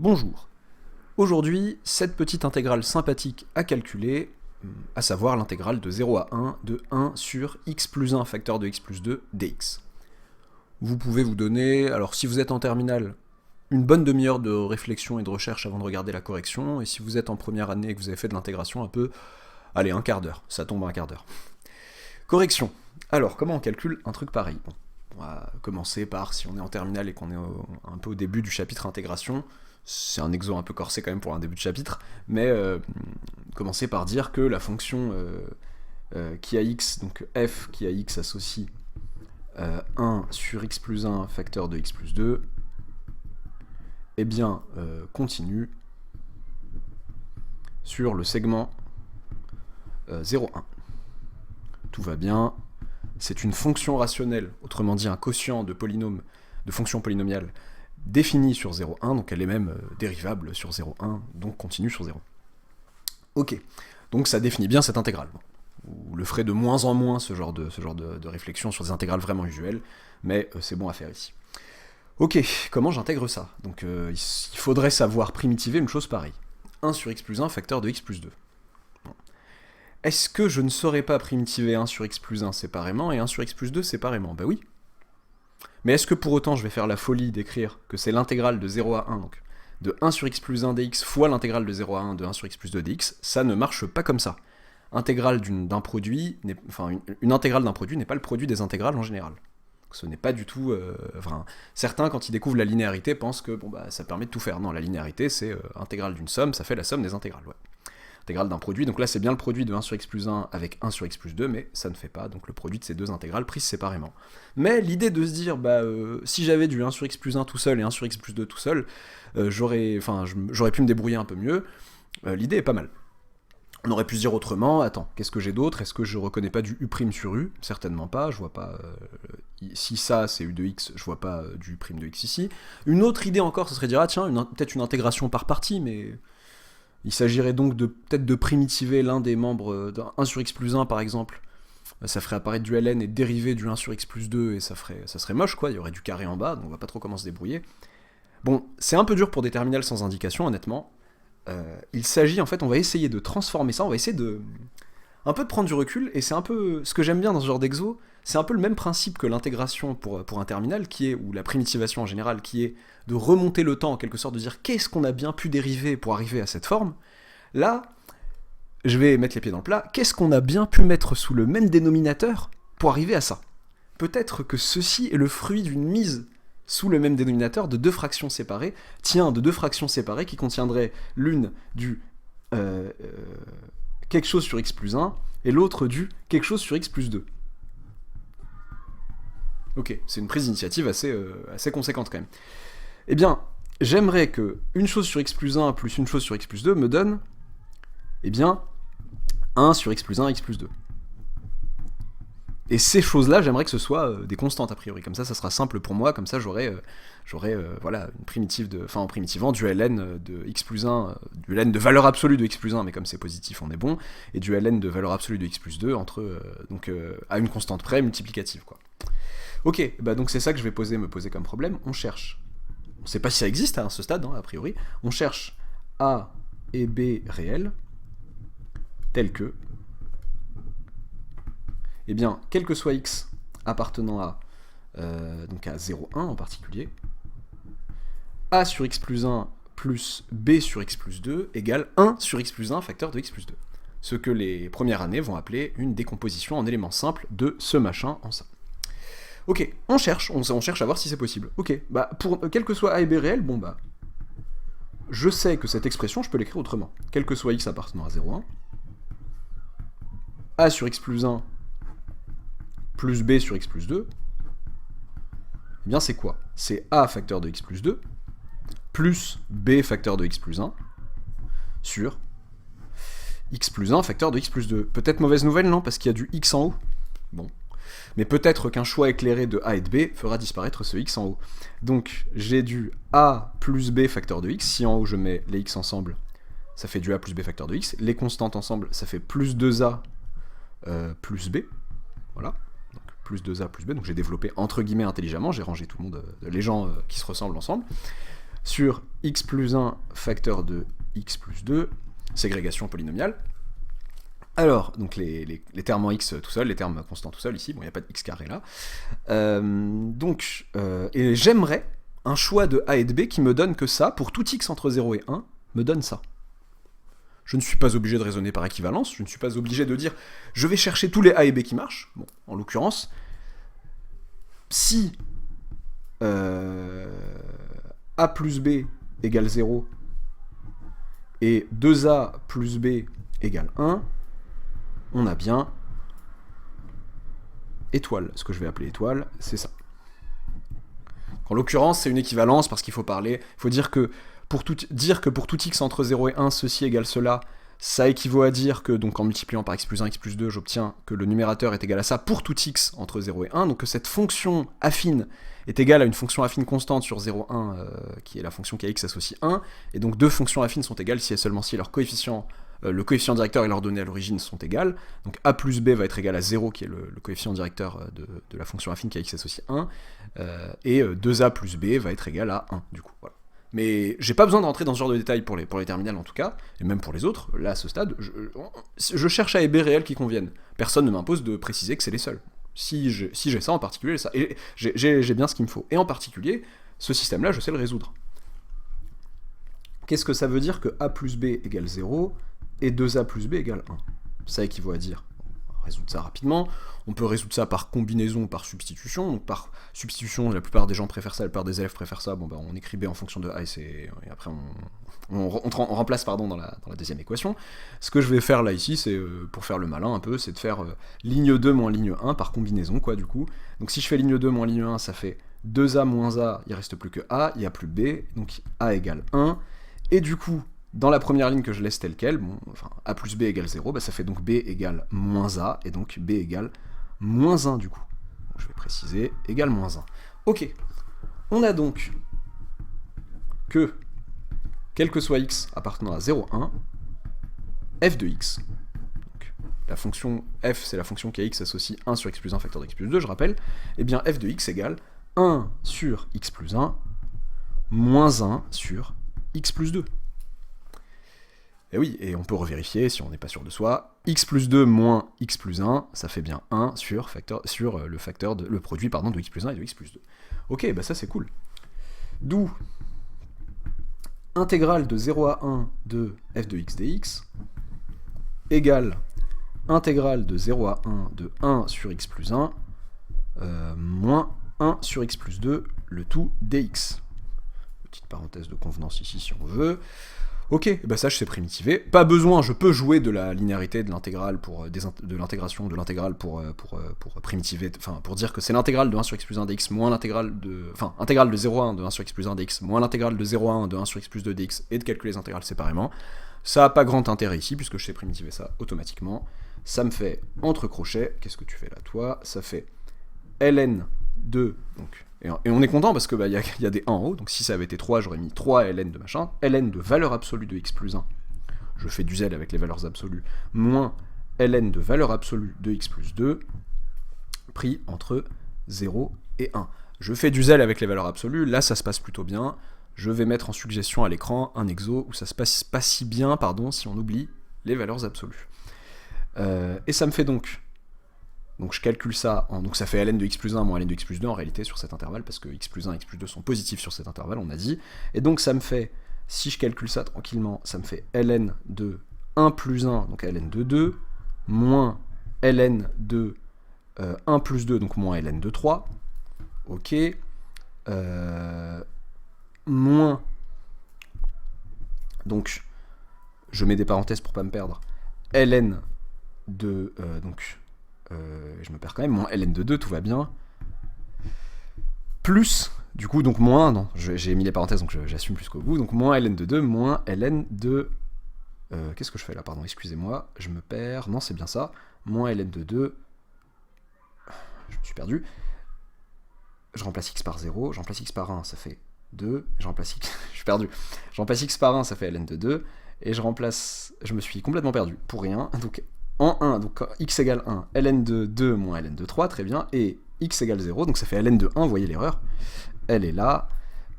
Bonjour. Aujourd'hui, cette petite intégrale sympathique à calculer, à savoir l'intégrale de 0 à 1 de 1 sur x plus 1 facteur de x plus 2 dx. Vous pouvez vous donner, alors si vous êtes en terminale, une bonne demi-heure de réflexion et de recherche avant de regarder la correction, et si vous êtes en première année et que vous avez fait de l'intégration un peu, allez, un quart d'heure, ça tombe à un quart d'heure. Correction. Alors, comment on calcule un truc pareil? Bon, on va commencer par, si on est en terminale et qu'on est un peu au début du chapitre intégration, c'est un exo un peu corsé quand même pour un début de chapitre, mais commencer par dire que la fonction qui a x, donc f qui a x associe 1 sur x plus 1 facteur de x plus 2, eh bien continue sur le segment 0,1. Tout va bien, c'est une fonction rationnelle, autrement dit un quotient de polynôme, de fonction polynomiale, définie sur 0,1, donc elle est même dérivable sur 0,1, donc continue sur 0. Ok, donc ça définit bien cette intégrale. Vous le ferez de moins en moins ce genre de réflexion sur des intégrales vraiment usuelles, mais c'est bon à faire ici. Ok, comment j'intègre ça? Donc il faudrait savoir primitiver une chose pareille. 1 sur x plus 1 facteur de x plus 2. Bon. Est-ce que je ne saurais pas primitiver 1 sur x plus 1 séparément et 1 sur x plus 2 séparément? Ben oui. Mais est-ce que pour autant je vais faire la folie d'écrire que c'est l'intégrale de 0 à 1, donc de 1 sur x plus 1 dx fois l'intégrale de 0 à 1 de 1 sur x plus 2 dx? Ça ne marche pas comme ça. Intégrale d'un produit, une intégrale d'un produit n'est pas le produit des intégrales en général. Ce n'est pas du tout... certains, quand ils découvrent la linéarité, pensent que bon, bah, ça permet de tout faire. Non, la linéarité, c'est intégrale d'une somme, ça fait la somme des intégrales. Ouais. Intégrale d'un produit, donc là c'est bien le produit de 1 sur x plus 1 avec 1 sur x plus 2, mais ça ne fait pas donc le produit de ces deux intégrales prises séparément. Mais l'idée de se dire, bah, si j'avais du 1 sur x plus 1 tout seul et 1 sur x plus 2 tout seul, j'aurais pu me débrouiller un peu mieux. L'idée est pas mal. On aurait pu se dire autrement, attends, qu'est-ce que j'ai d'autre? Est-ce que je reconnais pas du u' sur u? Certainement pas, je vois pas... si ça c'est u de x, je vois pas du u' de x ici. Une autre idée encore, ce serait de dire, ah tiens, peut-être une intégration par partie, mais... Il s'agirait donc peut-être de primitiver l'un des membres d'un 1 sur x plus 1 par exemple. Ça ferait apparaître du ln et dériver du 1 sur x plus 2 et ça serait moche quoi, il y aurait du carré en bas, donc on va pas trop comment se débrouiller. Bon, c'est un peu dur pour des terminales sans indication honnêtement. Il s'agit en fait, on va essayer de transformer ça, on va essayer un peu de prendre du recul, et c'est un peu ce que j'aime bien dans ce genre d'exo, c'est un peu le même principe que l'intégration pour un terminal, ou la primitivation en général, qui est de remonter le temps en quelque sorte, de dire qu'est-ce qu'on a bien pu dériver pour arriver à cette forme. Là, je vais mettre les pieds dans le plat, qu'est-ce qu'on a bien pu mettre sous le même dénominateur pour arriver à ça? Peut-être que ceci est le fruit d'une mise sous le même dénominateur de deux fractions séparées, de deux fractions séparées qui contiendraient l'une du quelque chose sur x plus 1 et l'autre du quelque chose sur x plus 2. Ok, c'est une prise d'initiative assez conséquente quand même. Eh bien, j'aimerais que une chose sur x plus 1 plus une chose sur x plus 2 me donne, eh bien, 1 sur x plus 1, x plus 2. Et ces choses-là, j'aimerais que ce soit des constantes a priori. Comme ça sera simple pour moi, comme ça j'aurai voilà, une primitive en primitivant du ln de x plus 1, du ln de valeur absolue de x plus 1, mais comme c'est positif, on est bon, et du ln de valeur absolue de x plus 2 à une constante près multiplicative, quoi. Ok, bah donc c'est ça que je vais me poser comme problème. On cherche, on ne sait pas si ça existe à ce stade, hein, a priori, on cherche a et b réels, tels que, eh bien, quel que soit x appartenant à 0,1 en particulier, a sur x plus 1 plus b sur x plus 2 égale 1 sur x plus 1 facteur de x plus 2. Ce que les premières années vont appeler une décomposition en éléments simples de ce machin en ça. Ok, on cherche à voir si c'est possible. Ok, bah pour quel que soit a et b réel, bon bah, je sais que cette expression, je peux l'écrire autrement. Quel que soit x appartenant à 0,1, a sur x plus 1 plus b sur x plus 2, eh bien c'est quoi? C'est a facteur de x plus 2, plus b facteur de x plus 1, sur x plus 1 facteur de x plus 2. Peut-être mauvaise nouvelle, non? Parce qu'il y a du x en haut. Bon. Mais peut-être qu'un choix éclairé de a et de b fera disparaître ce x en haut. Donc j'ai du a plus b facteur de x, si en haut je mets les x ensemble, ça fait du a plus b facteur de x, les constantes ensemble, ça fait plus 2a plus b, voilà. Plus 2a plus b, donc j'ai développé entre guillemets intelligemment, j'ai rangé tout le monde, les gens qui se ressemblent ensemble. sur x plus 1 facteur de x plus 2, ségrégation polynomiale. Alors, donc les termes en x tout seul, les termes constants tout seul ici, bon, il n'y a pas de x carré là. Et j'aimerais un choix de a et de b qui me donne que ça, pour tout x entre 0 et 1, me donne ça. Je ne suis pas obligé de raisonner par équivalence, je ne suis pas obligé de dire je vais chercher tous les a et b qui marchent. Bon, en l'occurrence, si a plus b égale 0 et 2a plus b égale 1, on a bien étoile. Ce que je vais appeler étoile, c'est ça. En l'occurrence, c'est une équivalence parce qu'il faut dire que pour tout x entre 0 et 1, ceci égale cela, ça équivaut à dire que, donc en multipliant par x plus 1, x plus 2, j'obtiens que le numérateur est égal à ça pour tout x entre 0 et 1, donc que cette fonction affine est égale à une fonction affine constante sur 0, 1, qui est la fonction qui a x associe 1, et donc deux fonctions affines sont égales si et seulement si leur coefficient, le coefficient directeur et leurs données à l'origine sont égales, donc a plus b va être égal à 0, qui est le coefficient directeur de la fonction affine qui a x associe 1, et 2a plus b va être égal à 1, du coup, voilà. Mais j'ai pas besoin de rentrer dans ce genre de détails pour les terminales en tout cas, et même pour les autres, là à ce stade, je cherche a et b réels qui conviennent. Personne ne m'impose de préciser que c'est les seuls. Si j'ai ça en particulier, ça, et j'ai bien ce qu'il me faut. Et en particulier, ce système-là, je sais le résoudre. Qu'est-ce que ça veut dire que a plus b égale 0 et 2a plus b égale 1 ? Ça équivaut à dire, on va résoudre ça rapidement, on peut résoudre ça par combinaison ou par substitution. Donc par substitution, la plupart des gens préfèrent ça, la plupart des élèves préfèrent ça, bon bah on écrit b en fonction de a et après on remplace dans la deuxième équation. Ce que je vais faire là ici, c'est pour faire le malin un peu, c'est de faire ligne 2 moins ligne 1 par combinaison, quoi, du coup. Donc si je fais ligne 2 moins ligne 1, ça fait 2a moins a, il reste plus que a, il n'y a plus b, donc a égale 1, et du coup, dans la première ligne que je laisse telle quelle, bon, enfin, a plus b égale 0, bah, ça fait donc b égale moins a, et donc b égale moins 1 du coup. Donc, je vais préciser, égale moins 1. Ok, on a donc que, quel que soit x appartenant à 0, 1, f de x, donc, la fonction f c'est la fonction qui a x associe 1 sur x plus 1 facteur de x plus 2, je rappelle, et bien f de x égale 1 sur x plus 1 moins 1 sur x plus 2. Et oui, et on peut revérifier si on n'est pas sûr de soi. X plus 2 moins x plus 1, ça fait bien 1 sur le produit de x plus 1 et de x plus 2. Ok, bah ça c'est cool. D'où intégrale de 0 à 1 de f de x dx égale intégrale de 0 à 1 de 1 sur x plus 1 moins 1 sur x plus 2, le tout dx. Petite parenthèse de convenance ici si on veut. Ok, bah ça je sais primitiver. Pas besoin, je peux jouer de la linéarité de l'intégrale de l'intégration de l'intégrale pour primitiver, enfin pour dire que c'est l'intégrale de 1 sur x plus 1 dx moins l'intégrale de, enfin intégrale de 0 à 1 de 1 sur x plus 1 dx moins l'intégrale de 0 à 1 de 1 sur x plus 2 dx et de calculer les intégrales séparément. Ça a pas grand intérêt ici puisque je sais primitiver ça automatiquement. Ça me fait entre crochets, qu'est-ce que tu fais là toi ? Ça fait ln de, donc, et on est content parce que bah, y a des 1 en haut, donc si ça avait été 3, j'aurais mis 3 ln de machin, ln de valeur absolue de x plus 1, je fais du zèle avec les valeurs absolues, moins ln de valeur absolue de x plus 2, pris entre 0 et 1. Je fais du zèle avec les valeurs absolues, là ça se passe plutôt bien, je vais mettre en suggestion à l'écran un exo où ça se passe pas si bien, si on oublie les valeurs absolues. Et ça me fait donc je calcule ça, donc ça fait ln de x plus 1 moins ln de x plus 2 en réalité sur cet intervalle, parce que x plus 1 et x plus 2 sont positifs sur cet intervalle, on a dit, et donc ça me fait, si je calcule ça tranquillement, ça me fait ln de 1 plus 1, donc ln de 2, moins ln de 1 plus 2, donc moins ln de 3, ok, moins, donc je mets des parenthèses pour pas me perdre, ln de, je me perds quand même, moins ln de 2, tout va bien, plus, du coup, donc moins, non, j'ai mis les parenthèses, donc j'assume plus qu'au bout, donc moins ln de 2, moins ln de, qu'est-ce que je fais là, pardon, excusez-moi, je me perds, non, c'est bien ça, moins ln de 2, je me suis perdu, je remplace x par 0, je remplace x par 1, ça fait 2, je remplace x, je suis perdu, je remplace x par 1, ça fait ln de 2, et je me suis complètement perdu, pour rien, donc en 1, donc x égale 1, ln de 2 moins ln de 3, très bien, et x égale 0, donc ça fait ln de 1, vous voyez l'erreur, elle est là,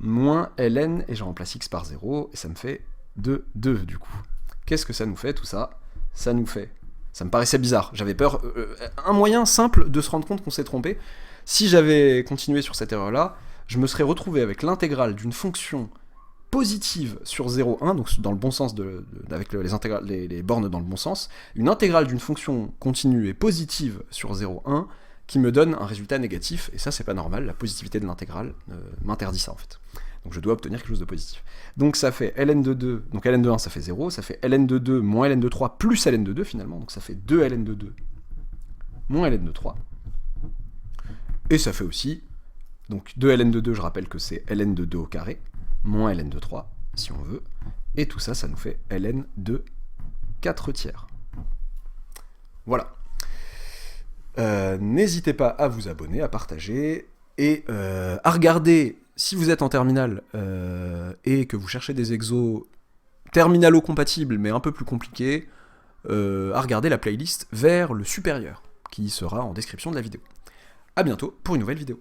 moins ln, et je remplace x par 0, et ça me fait 2 du coup. Qu'est-ce que ça nous fait tout ça? Ça nous fait... Ça me paraissait bizarre, j'avais peur... un moyen simple de se rendre compte qu'on s'est trompé, si j'avais continué sur cette erreur-là, je me serais retrouvé avec l'intégrale d'une fonction positive sur 0,1, donc dans le bon sens, avec les bornes dans le bon sens, une intégrale d'une fonction continue et positive sur 0,1 qui me donne un résultat négatif, et ça c'est pas normal, la positivité de l'intégrale m'interdit ça en fait. Donc je dois obtenir quelque chose de positif. Donc ça fait ln de 2, donc ln de 1 ça fait 0, ça fait ln de 2 moins ln de 3 plus ln de 2 finalement, donc ça fait 2 ln de 2 moins ln de 3. Et ça fait aussi, donc 2 ln de 2, je rappelle que c'est ln de 2 au carré, moins ln de 3, si on veut, et tout ça, ça nous fait ln de 4 tiers. Voilà. N'hésitez pas à vous abonner, à partager, et à regarder, si vous êtes en terminale, et que vous cherchez des exos terminalo-compatibles, mais un peu plus compliqués, à regarder la playlist vers le supérieur, qui sera en description de la vidéo. A bientôt pour une nouvelle vidéo.